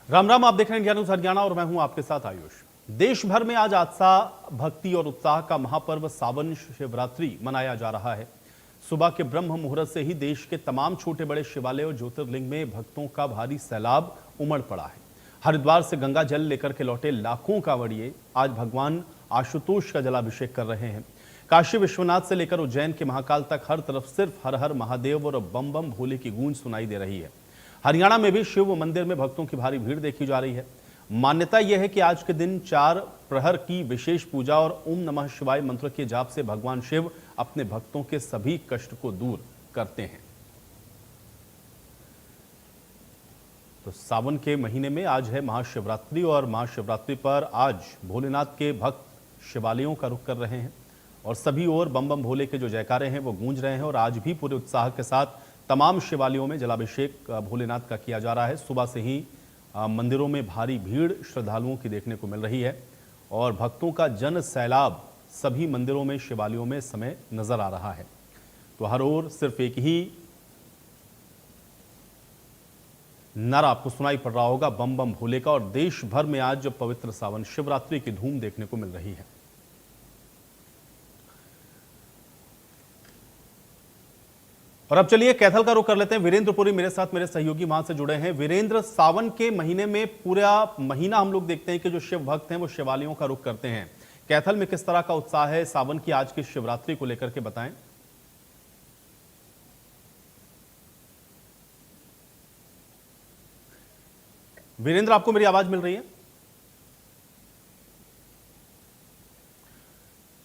राम राम, आप देख रहे हैं इंडिया न्यूज हरियाणा और मैं हूं आपके साथ आयुष। देश भर में आज आस्था, भक्ति और उत्साह का महापर्व सावन शिवरात्रि मनाया जा रहा है। सुबह के ब्रह्म मुहूर्त से ही देश के तमाम छोटे बड़े शिवालय और ज्योतिर्लिंग में भक्तों का भारी सैलाब उमड़ पड़ा है। हरिद्वार से गंगा जल लेकर के लौटे लाखों कांवड़िए आज भगवान आशुतोष का जलाभिषेक कर रहे हैं। काशी विश्वनाथ से लेकर उज्जैन के महाकाल तक हर तरफ सिर्फ हर हर महादेव और बम बम भोले की गूंज सुनाई दे रही है। हरियाणा में भी शिव मंदिर में भक्तों की भारी भीड़ देखी जा रही है। मान्यता यह है कि आज के दिन 4 प्रहर की विशेष पूजा और ओम नमः शिवाय मंत्र के जाप से भगवान शिव अपने भक्तों के सभी कष्ट को दूर करते हैं। तो सावन के महीने में आज है महाशिवरात्रि और महाशिवरात्रि पर आज भोलेनाथ के भक्त शिवालयों का रुख कर रहे हैं और सभी ओर बम बम भोले के जो जयकारे हैं वो गूंज रहे हैं। और आज भी पूरे उत्साह के साथ तमाम शिवालयों में जलाभिषेक भोलेनाथ का किया जा रहा है। सुबह से ही मंदिरों में भारी भीड़ श्रद्धालुओं की देखने को मिल रही है और भक्तों का जन सैलाब सभी मंदिरों में शिवालयों में इस समय नजर आ रहा है। तो हर ओर सिर्फ एक ही नारा आपको सुनाई पड़ रहा होगा, बम बम भोले का। और देश भर में आज पवित्र सावन शिवरात्रि की धूम देखने को मिल रही है। और अब चलिए कैथल का रुख कर लेते हैं। वीरेंद्र पुरी मेरे साथ, मेरे सहयोगी वहां से जुड़े हैं। वीरेंद्र, सावन के महीने में पूरा महीना हम लोग देखते हैं कि जो शिव भक्त हैं वो शिवालयों का रुख करते हैं। कैथल में किस तरह का उत्साह है सावन की आज की शिवरात्रि को लेकर के, बताएं। वीरेंद्र, आपको मेरी आवाज मिल रही है?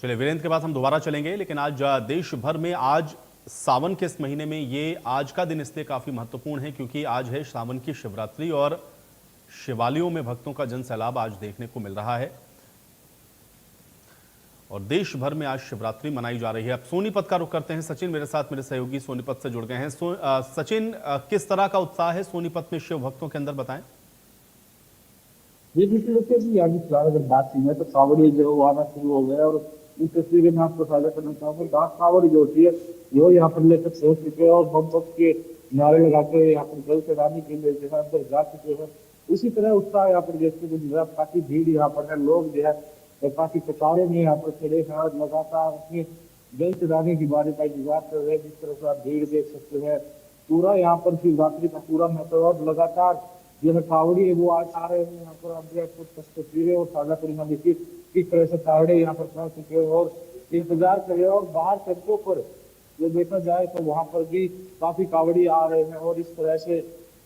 चलिए, वीरेंद्र के पास हम दोबारा चलेंगे। लेकिन आज देश भर में आज सावन के इस महीने में ये आज का दिन इसलिए काफी महत्वपूर्ण है क्योंकि आज है सावन की शिवरात्रि और शिवालयों में भक्तों का जन सैलाब आज देखने को मिल रहा है और देश भर में आज शिवरात्रि मनाई जा रही है। अब सोनीपत का रुख करते हैं। सचिन मेरे साथ, मेरे सहयोगी सोनीपत से जुड़ गए हैं। सचिन, किस तरह का उत्साह है सोनीपत में शिव भक्तों के अंदर, बताएं। ये बिल्कुल देखिए जी, आगे फिलहाल अगर बात की है तो कांवड़ी जो आना शुरू हो गया। और इन तस्वीरें मैं आपको साझा करना चाहूंगा। 10 कांवड़ी जो होती है वो यहाँ पर लेकर पहुंच चुके हैं और बम बम के नारे लगा के यहाँ पर जल चढ़ाने के लिए जो है अंदर जा चुके हैं। इसी तरह उत्साह यहाँ पर देखने को मिल रहा है। काफी भीड़ यहाँ पर है, लोग जो है काफी कतारों में यहाँ पर खड़े हैं और लगातार अपने जल चढ़ाने की बारी का इंतजार कर रहे हैं। जिस तरह से आप भीड़ देख सकते हैं, पूरा यहाँ पर शिवरात्रि का पूरा महत्व और लगातार जो है कावड़ी है वो आज आ रहे हैं यहाँ पर। आप कुछ तस्वीरें और साझा करूंगा। देखिए किस तरह से कावड़े यहाँ पर पहुंच चुके हैं और इंतजार कर रहे हैं। और बाहर सड़कों पर जो देखा जाए तो वहां पर भी काफी कावड़ी आ रहे हैं और इस तरह से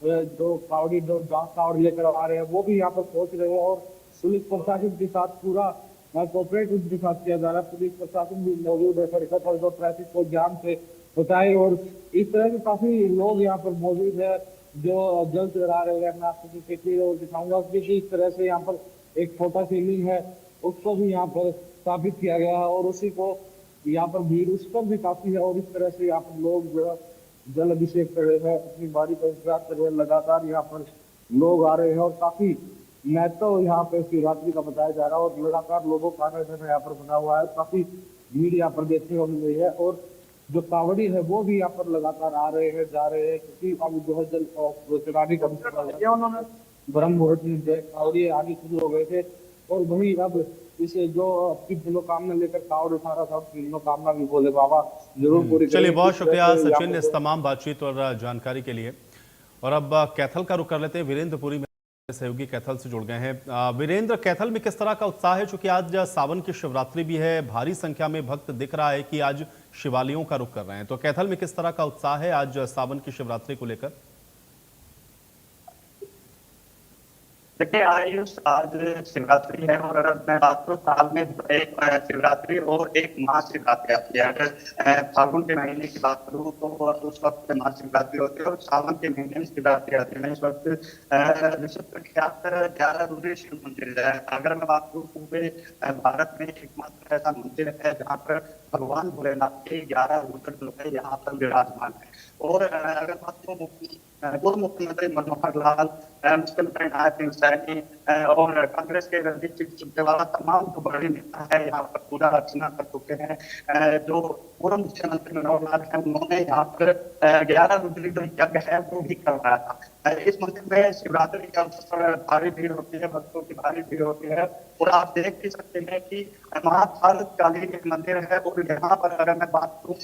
जो कावड़ी जो डांस कावड़ लेकर आ रहे हैं वो भी यहाँ पर पहुंच रहे हैं। और पुलिस प्रशासन के साथ पूरा कोऑपरेट उनके साथ किया जा रहा है। पुलिस प्रशासन भी मौजूद है सड़कों पर जो ट्रैफिक को जाम से बचाए। और इस तरह के काफी लोग यहाँ पर मौजूद है जो जल चढ़ा रहे हैं। मैं आपको तस्वीर और दिखाऊंगा कि इस तरह से यहाँ पर एक छोटा शिवलिंग है, उसको भी यहाँ पर स्थापित किया गया है और उसी को यहाँ पर भीड़ उस पर भी काफी है। और इस तरह से यहाँ पर लोग जो है जल अभिषेक कर रहे हैं, अपनी बारी का इंतजार कर रहे हैं। लगातार यहाँ पर लोग आ रहे हैं और काफी महत्व यहाँ पे शिवरात्रि का बताया जा रहा है और लगातार लोगों का आना जाना यहाँ पर बना हुआ है। काफी भीड़ यहाँ पर देखने को मिल रही है और जो कावड़ी है वो भी यहाँ पर लगातार आ रहे हैं, जा रहे हैं क्योंकि अब जो है जल चढ़ाने का उन्होंने ब्रह्म मुहूर्त में जो कावड़ी आगे शुरू हो गए थे। और वही अब इसे जो अपनी मनोकामना लेकर कावड़ उठा रहा था, अपनी मनोकामना भी बोले बाबा जरूर पूरी। चलिए, बहुत शुक्रिया सचिन इस तमाम बातचीत और जानकारी के लिए। और अब कैथल का रुख कर लेते हैं। वीरेंद्र पुरी सहयोगी कैथल से जुड़ गए हैं। वीरेंद्र, कैथल में किस तरह का उत्साह है? चूंकि आज सावन की शिवरात्रि भी है, भारी संख्या में भक्त दिख रहा है कि आज शिवालयों का रुख कर रहे हैं, तो कैथल में किस तरह का उत्साह है आज सावन की शिवरात्रि को लेकर? देखिए आयुष, आज शिवरात्रि है और अगर मैं बात करूँ साल में एक शिवरात्रि और एक महाशिवरात्रि आती है। अगर फागुन के महीने की बात करूँ तो उस वक्त महाशिवरात्रि होती है और सावन के महीने में शिवरात्रि आती है। इस वक्त विश्व प्रख्यात 11 रुद्र शिव मंदिर है। अगर मैं बात करूँ पूरे भारत में एकमात्र ऐसा मंदिर है जहाँ पर भगवान भोलेनाथ के 11 रुद्र जो है यहाँ पर विराजमान है। और अगर बात करूँ पूर्व मुख्यमंत्री मनोहर लाल, मुख्यमंत्री नायब सिंह सैनी और कांग्रेस के रणदीप सिंह सुरजेवाला, तमाम जो बड़े नेता है यहाँ पर पूजा अर्चना कर चुके हैं। जो पूर्व मुख्यमंत्री मनोहर लाल है उन्होंने यहाँ पर 11 रुद्र जो यज्ञ है वो भी करवाया था। इस मंदिर में शिवरात्रि के अवसर पर भारी भीड़ होती है, भक्तों की भारी भीड़ होती है। और आप देख भी सकते हैं कि महाभारत कालीन एक मंदिर है और यहाँ पर अगर मैं बात करूँ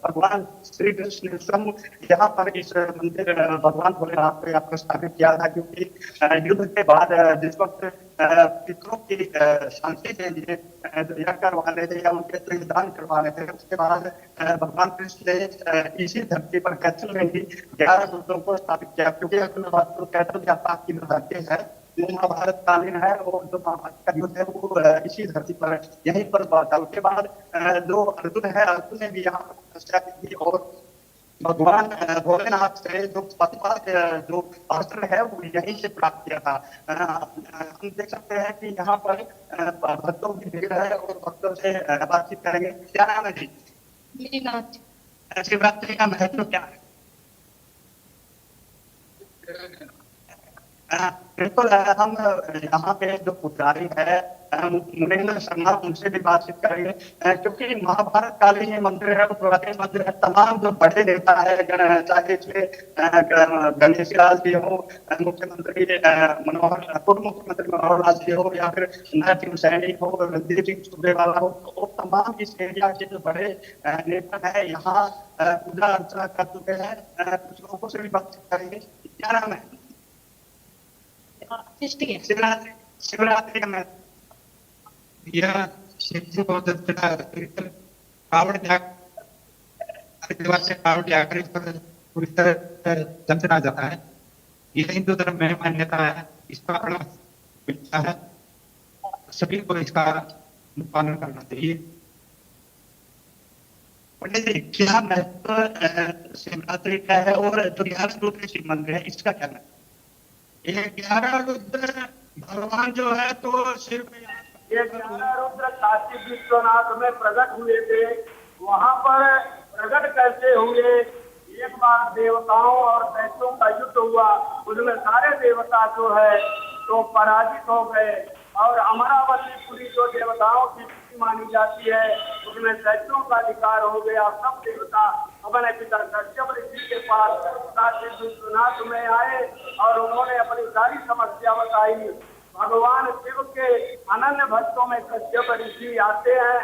भगवान श्री कृष्ण ने स्वयं यहाँ पर इस मंदिर भगवान भोलेनाथ को यहाँ पर स्थापित किया था, क्योंकि युद्ध के बाद जिस वक्त पितरों की शांति के लिए यज्ञ करवाने थे या उनके दान करवाने थे, उसके बाद भगवान कृष्ण ने इसी धरती पर कैथल में ही 11 रुद्रों को स्थापित किया। क्योंकि अगर मैं बात करूँ कैथल या पाक की धरती है वो महाभारत कालीन है और जो महाभारत का युद्ध है वो इसी धरती पर यहीं पर हुआ था। उसके बाद जो अर्जुन है, अर्जुन ने भी यहाँ पर तपस्या की थी और भगवान भोलेनाथ से जो पद्मावत जो अस्त्र है वो यहीं से प्राप्त किया था। हम देख सकते हैं कि यहाँ पर भक्तों की भीड़ है और भक्तों से बातचीत करेंगे। क्या नाम है जी? मीनाक्षी। शिवरात्रि का महत्व क्या है? बिल्कुल, हम यहाँ पे जो पुजारी है मुनेंद्र शर्मा उनसे भी बातचीत करेंगे, क्योंकि महाभारत कालीन ये मंदिर है, पुरातन मंदिर है। तमाम जो बड़े नेता है चाहे इसमें गणेश लाल जी हो, मुख्यमंत्री पूर्व मुख्यमंत्री मनोहर लाल जी हो या फिर नरसिंह सैनी हो, रणदीप सिंह सुरजेवाला हो, तो तमाम इस एरिया के जो बड़े नेता है यहाँ पूजा अर्चना कर चुके हैं। कुछ लोगों से भी बातचीत करेंगे। क्या नाम है? शिवरात्रि। शिवरात्रि का महत्व यह शिव जी को कावड़ से कावड़ जाकर इस पर पूरी तरह चमचना जाता है। यह हिंदू धर्म में मान्यता है, इसका बड़ा मिलता है, सभी को इसका पालन करना चाहिए। पंडित जी, क्या महत्व शिवरात्रि का है और जो 11 रुद्र शिव मंदिर है इसका क्या महत्व? ये 11 रुद्र भगवान जो है तो शिव ये 11 रुद्र काशी विश्वनाथ में प्रकट हुए थे। वहाँ पर प्रकट कैसे हुए? एक बार देवताओं और दैत्यों का युद्ध हुआ, उसमें सारे देवता जो है तो पराजित हो गए और अमरावतीपुरी जो देवताओं की मानी जाती है उसमें दैत्यों का अधिकार हो गया। सब देवता अपने पिता कश्यप ऋषि के पास काशी विश्वनाथ में आए और उन्होंने अपनी सारी समस्या बताई। भगवान शिव के अनन्य भक्तों में कश्यप ऋषि आते हैं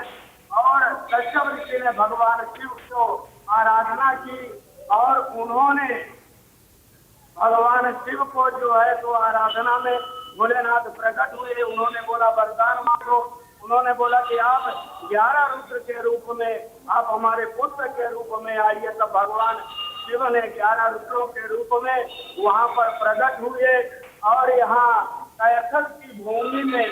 और कश्यप ऋषि ने भगवान शिव को आराधना की और उन्होंने भगवान शिव को जो है तो आराधना में भोलेनाथ प्रकट हुए। उन्होंने बोला वरदान मांगो। उन्होंने बोला कि आप 11 रुद्र के रूप में आप हमारे पुत्र के रूप में आइए। तब भगवान शिव ने 11 रुद्रों के रूप में वहाँ पर प्रकट हुए और यहाँ कैथल की भूमि में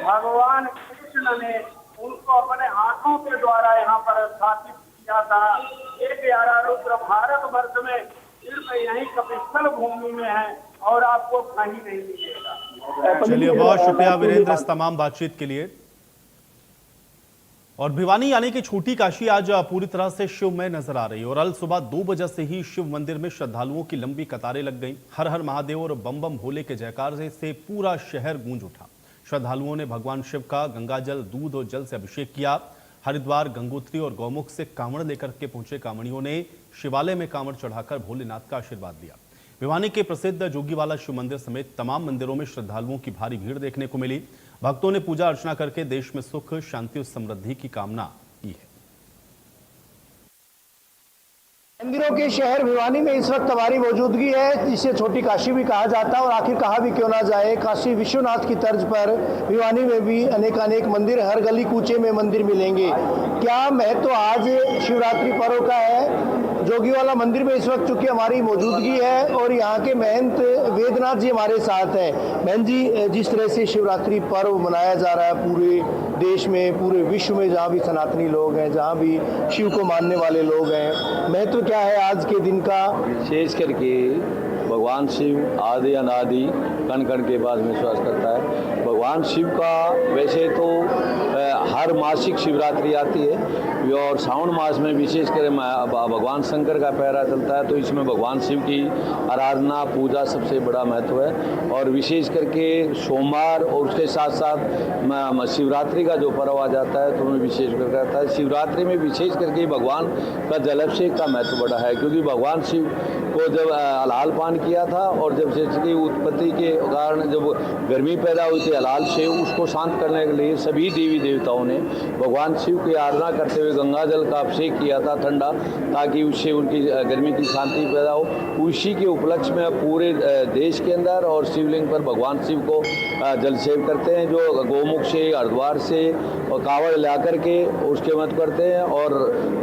भगवान कृष्ण ने उनको अपने हाथों के द्वारा यहाँ पर स्थापित किया था। ये 11 रुद्र भारत वर्ष में सिर्फ यही कपिस्थल भूमि में है और आपको कहीं नहीं मिलेगा। चलिए, बहुत शुक्रिया वीरेंद्र इस तमाम बातचीत के लिए। और भिवानी यानी कि छोटी काशी आज पूरी तरह से शिवमय नजर आ रही है और कल सुबह 2 बजे से ही शिव मंदिर में श्रद्धालुओं की लंबी कतारें लग गईं। हर हर महादेव और बम बम भोले के जयकार से पूरा शहर गूंज उठा। श्रद्धालुओं ने भगवान शिव का गंगाजल, दूध और जल से अभिषेक किया। हरिद्वार, गंगोत्री और गौमुख से कांवड़ लेकर के पहुंचे कांवड़ियों ने शिवालय में कांवड़ चढ़ाकर भोलेनाथ का आशीर्वाद लिया। भिवानी के प्रसिद्ध जोगीवाला शिव मंदिर समेत तमाम मंदिरों में श्रद्धालुओं की भारी भीड़ देखने को मिली। भक्तों ने पूजा अर्चना करके देश में सुख, शांति और समृद्धि की कामना की है। मंदिरों के शहर भिवानी में इस वक्त हमारी मौजूदगी है, जिसे छोटी काशी भी कहा जाता है और आखिर कहा भी क्यों ना जाए। काशी विश्वनाथ की तर्ज पर भिवानी में भी अनेक मंदिर, हर गली कूचे में मंदिर मिलेंगे। क्या महत्व आज शिवरात्रि पर्व का है? जोगीवाला मंदिर में इस वक्त चूंकि हमारी मौजूदगी है और यहाँ के महंत वेदनाथ जी हमारे साथ हैं। बहन जी, जिस तरह से शिवरात्रि पर्व मनाया जा रहा है पूरे देश में, पूरे विश्व में, जहाँ भी सनातनी लोग हैं, जहाँ भी शिव को मानने वाले लोग हैं, महत्व क्या है आज के दिन का? विशेष करके भगवान शिव आदि अनादि कण कण के बाद में विश्वास करता है। भगवान शिव का वैसे तो हर मासिक शिवरात्रि आती है और सावन मास में विशेष कर भगवान शंकर का पहरा चलता है, तो इसमें भगवान शिव की आराधना पूजा सबसे बड़ा महत्व है। और विशेष करके सोमवार और उसके साथ साथ शिवरात्रि का जो पर्व आ जाता है तो उनमें विशेष करके आता है। शिवरात्रि में विशेष करके भगवान का जलाभिषेक का महत्व बड़ा है, क्योंकि भगवान शिव को जब हलाल पान किया था और जब की उत्पत्ति के कारण जब गर्मी पैदा हुई थी हलाल से, उसको शांत करने के लिए सभी देवी देवताओं ने भगवान शिव की आराधना करते हुए गंगा जल का अभिषेक किया था ठंडा, ताकि उससे उनकी गर्मी की शांति पैदा हो। उसी के उपलक्ष्य में पूरे देश के अंदर और शिवलिंग पर भगवान शिव को जल सेव करते हैं, जो गौमुख से हरिद्वार से और कावड़ ला करके उसके मत करते हैं और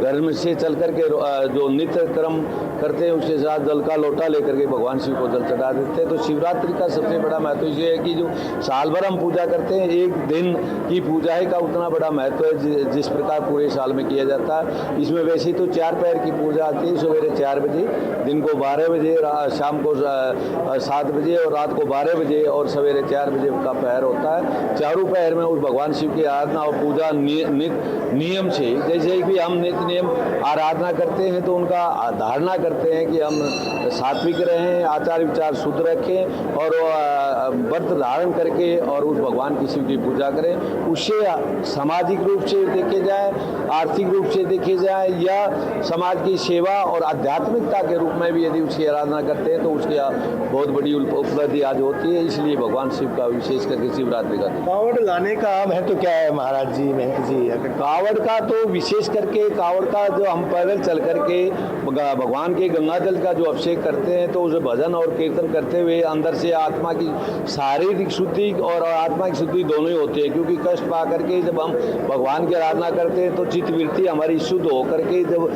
घर में से चल करके जो नित्य क्रम करते हैं उसके साथ जल का लोटा लेकर के भगवान शिव को जल चढ़ा देते हैं। तो शिवरात्रि का सबसे बड़ा महत्व ये है कि जो साल भर हम पूजा करते हैं, एक दिन की पूजा है का उतना बड़ा महत्व है जिस प्रकार पूरे साल में किया जाता है। इसमें वैसे तो 4 पहर की पूजा आती है, सवेरे 4 बजे, दिन को 12 बजे, शाम को 7 बजे और रात को 12 बजे और सवेरे 4 बजे का पहर होता है। चारों पहर में उस भगवान शिव की आराधना और पूजा नियम से, जैसे कि हम नित्य नियम आराधना करते हैं तो उनका धारणा करते हैं कि हम सात्विक रहें, आचार विचार शुद्ध रखें और व्रत धारण करके और उस भगवान की शिव की पूजा करें। उससे सामाजिक रूप से देखे जाए, आर्थिक रूप से देखे जाए या समाज की सेवा और आध्यात्मिकता के रूप में भी यदि उसकी आराधना करते हैं तो उसकी बहुत बड़ी उपलब्धि आज होती है। इसलिए भगवान शिव का विशेष करके शिवरात्रि का कावड़ लाने का महत्व क्या है महाराज जी, महंत जी? कावड़ का तो विशेष करके कावड़ का जो हम पैदल चल करके भगवान के गंगा जल का जो अभिषेक करते हैं तो उसे भजन और कीर्तन करते हुए अंदर से आत्मा की शारीरिक शुद्धि और आत्मा की शुद्धि दोनों ही होती है, क्योंकि कष्ट पा करके जब हम भगवान की आराधना करते हैं तो चित्तवृत्ति हमारी शुद्ध होकर के जब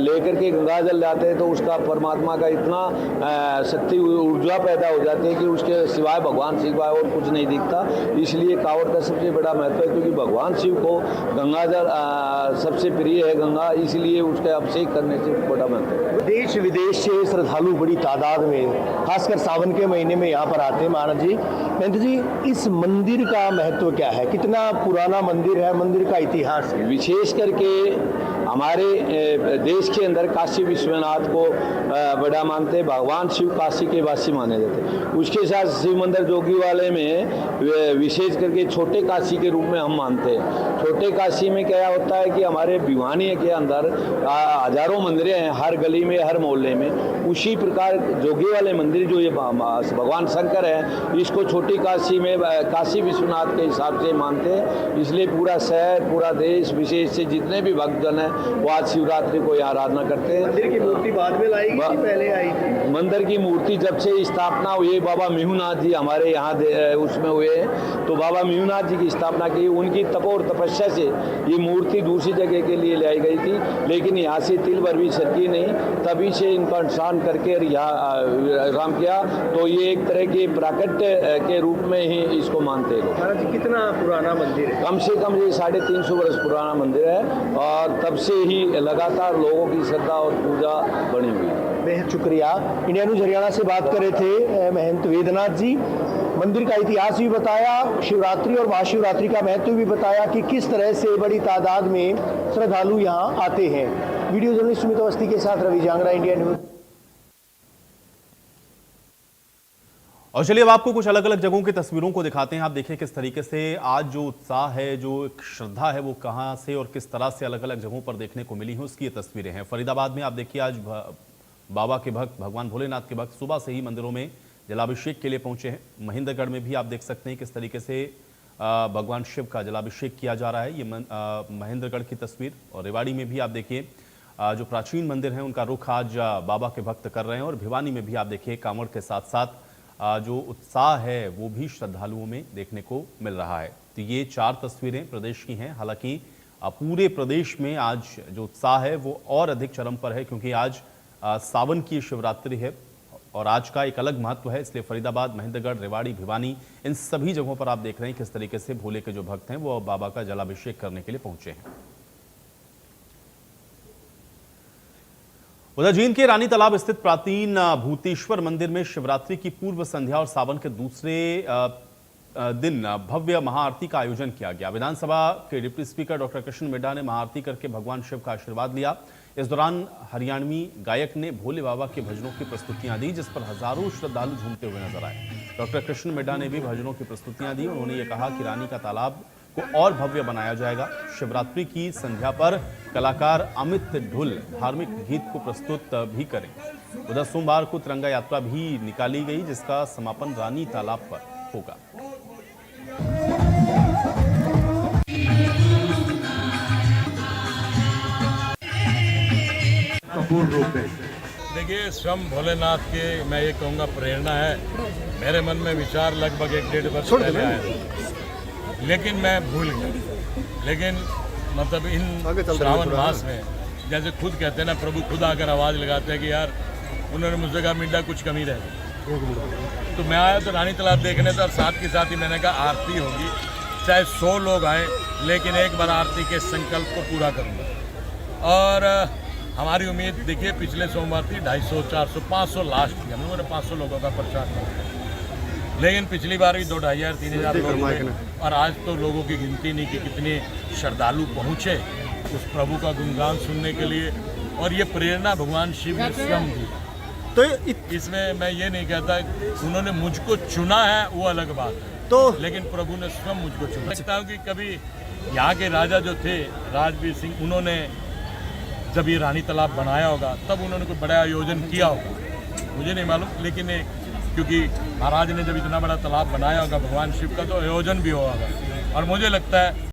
लेकर के गंगा जल लाते हैं तो उसका परमात्मा का इतना शक्ति ऊर्जा पैदा हो जाती है कि उसके सिवाय भगवान सिवाय और कुछ नहीं दिखता। इसलिए कावड़ का सबसे बड़ा महत्व है, क्योंकि भगवान शिव को गंगा जल सबसे प्रिय है गंगा, इसलिए उसके अभिषेक करने से बड़ा महत्व है। देश विदेश से श्रद्धालु बड़ी तादाद में खासकर सावन के महीने में यहाँ पर आते हैं। महाराज जी, महंत जी, इस मंदिर का महत्व क्या है? कितना पुराना मंदिर है, मंदिर का इतिहास है? विशेष करके हमारे देश के अंदर काशी विश्वनाथ को बड़ा मानते हैं, भगवान शिव काशी के वासी माने जाते हैं। उसके साथ शिव मंदिर जोगी वाले में विशेष करके छोटे काशी के रूप में हम मानते हैं। छोटे काशी में क्या होता है कि हमारे भिवानी के अंदर हजारों मंदिरें हैं, हर गली में, हर मोहल्ले में। उसी प्रकार जोगी वाले मंदिर जो ये भगवान शंकर है, इसको छोटी काशी में काशी विश्वनाथ के हिसाब से मानते हैं। इसलिए पूरा शहर, पूरा देश, विशेष से जितने भी भक्तजन हैं वो आज शिवरात्रि को यहाँ आराधना करते हैं। मंदिर की मूर्ति बाद में लाई गई, पहले आई थी? मंदिर की मूर्ति जब से स्थापना हुई, बाबा मेहुनाथ जी हमारे यहाँ उसमें हुए हैं, तो बाबा मेहुनाथ जी की स्थापना की। उनकी तप और तपस्या से ये मूर्ति दूसरी जगह के लिए लाई गई थी, लेकिन यहाँ से तिल भर भी सरकी नहीं, तभी से इनका अनुष्ठान करके यहाँ राम किया। तो ये एक तरह के प्राकट्य के रूप में ही इसको मानते हैं। महाराज जी, कितना पुराना मंदिर है? कम से कम ये 350 वर्ष पुराना मंदिर है और तब से ही लगातार लोगों की श्रद्धा और पूजा बनी हुई है। बेहद शुक्रिया। इंडिया न्यूज हरियाणा से बात कर रहे थे महंत वेदनाथ जी। मंदिर का इतिहास भी बताया, शिवरात्रि और महाशिवरात्रि का महत्व भी बताया कि किस तरह से बड़ी तादाद में श्रद्धालु यहाँ आते हैं। वीडियो जर्नलिस्ट सुमित अवस्थी के साथ रवि जांगड़ा, इंडिया न्यूज। और चलिए अब आपको कुछ अलग अलग जगहों की तस्वीरों को दिखाते हैं। आप देखिए किस तरीके से आज जो उत्साह है, जो एक श्रद्धा है, वो कहां से और किस तरह से अलग अलग जगहों पर देखने को मिली है, उसकी ये तस्वीरें हैं। फरीदाबाद में आप देखिए आज बाबा के भक्त, भगवान भोलेनाथ के भक्त सुबह से ही मंदिरों में जलाभिषेक के लिए पहुंचे हैं। महेंद्रगढ़ में भी आप देख सकते हैं किस तरीके से भगवान शिव का जलाभिषेक किया जा रहा है। ये महेंद्रगढ़ की तस्वीर। और रेवाड़ी में भी आप देखिए जो प्राचीन मंदिर हैं उनका रुख आज बाबा के भक्त कर रहे हैं। और भिवानी में भी आप देखिए कांवड़ के साथ साथ जो उत्साह है वो भी श्रद्धालुओं में देखने को मिल रहा है। तो ये 4 तस्वीरें प्रदेश की हैं। हालांकि पूरे प्रदेश में आज जो उत्साह है वो और अधिक चरम पर है, क्योंकि आज सावन की शिवरात्रि है और आज का एक अलग महत्व है। इसलिए फरीदाबाद, महेंद्रगढ़, रेवाड़ी, भिवानी, इन सभी जगहों पर आप देख रहे हैं किस तरीके से भोले के जो भक्त हैं वो बाबा का जलाभिषेक करने के लिए पहुंचे हैं। उधर जींद के रानी तालाब स्थित प्राचीन भूतेश्वर मंदिर में शिवरात्रि की पूर्व संध्या और सावन के दूसरे दिन भव्य महाआरती का आयोजन किया गया। विधानसभा के deputy speaker doctor Krishan Middha ने महाआरती करके भगवान शिव का आशीर्वाद लिया। इस दौरान हरियाणवी गायक ने भोले बाबा के भजनों की प्रस्तुतियां दी, जिस पर हजारों श्रद्धालु झूमते हुए नजर आए। डॉक्टर कृष्ण मिड्ढा ने भी भजनों की प्रस्तुतियां दी। उन्होंने ये कहा कि रानी का तालाब को और भव्य बनाया जाएगा। शिवरात्रि की संध्या पर कलाकार अमित ढुल धार्मिक गीत को प्रस्तुत भी करेंगे। उधर सोमवार को तिरंगा यात्रा भी निकाली गई, जिसका समापन रानी तालाब पर होगा। पूर्ण रूप में देखिए, स्वयं भोलेनाथ के मैं ये कहूँगा प्रेरणा है। मेरे मन में विचार लगभग 1-1.5 वर्ष पहले आया, लेकिन मैं भूल गया। लेकिन मतलब इन श्रावण मास में जैसे खुद कहते हैं ना, प्रभु खुद आकर आवाज़ लगाते हैं कि यार, उन्होंने मुझसे कहा मिड्ढा कुछ कमी रह गई। तो मैं आया तो रानी तालाब देखने था, और साथ के साथ ही मैंने कहा आरती होगी, चाहे 100 लोग आए, लेकिन एक बार आरती के संकल्प को पूरा करूँगा। और हमारी उम्मीद देखिए, पिछले सोमवार थी 250, 400, 500 लास्ट थी। हम लोगों ने 500 लोगों का प्रचार किया, लेकिन पिछली बार भी 2,500, 3,000 लोग हुए। और आज तो लोगों की गिनती नहीं कि कितने श्रद्धालु पहुँचे उस प्रभु का गुणगान सुनने के लिए। और ये प्रेरणा भगवान शिव ने स्वयं दी। तो इसमें मैं ये नहीं कहता उन्होंने मुझको चुना है, वो अलग बात है, तो लेकिन प्रभु ने स्वयं मुझको चुना। लगता हूँ कि कभी यहाँ के राजा जो थे राजवीर सिंह, उन्होंने जब ये रानी तालाब बनाया होगा तब उन्होंने कोई बड़ा आयोजन किया होगा, मुझे नहीं मालूम। लेकिन क्योंकि महाराज ने जब इतना बड़ा तालाब बनाया होगा भगवान शिव का, तो आयोजन भी होगा। और मुझे लगता है